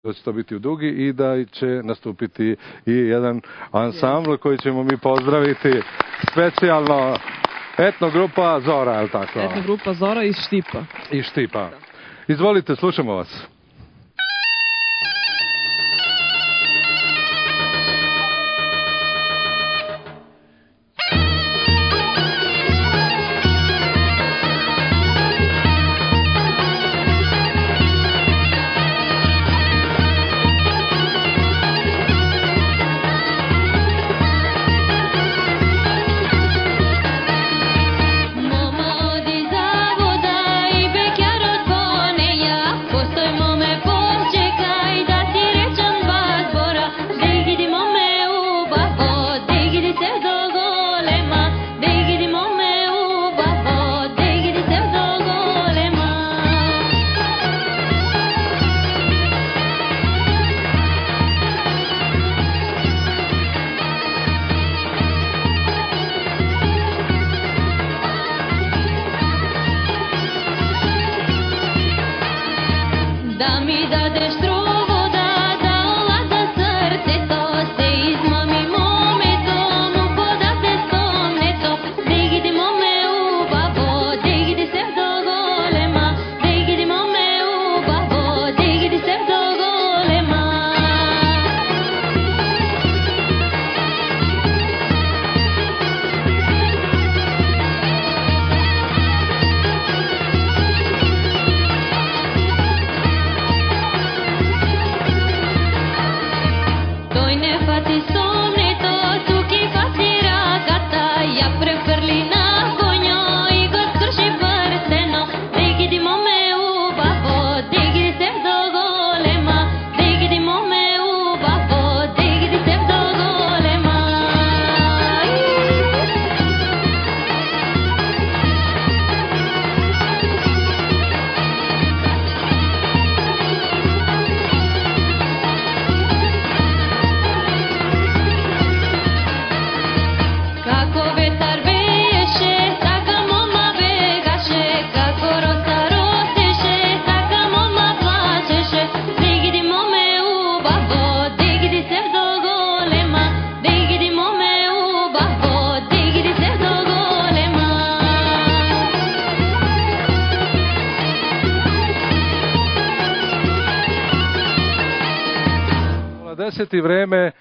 da će to biti u Dugi i da će nastupiti i jedan ansambl koji ćemo mi pozdraviti specijalno, etnogrupa Zora, je li tako? Etnogrupa Zora iz Štipa. Iz Štipa. Izvolite, slušamo vas. Da mi dadeš trugo da olaza srce to se izmami mome tomu podate stomne to degidi mome u babo degidi se do golema degidi mome u babo degidi se do golema Deseti vreme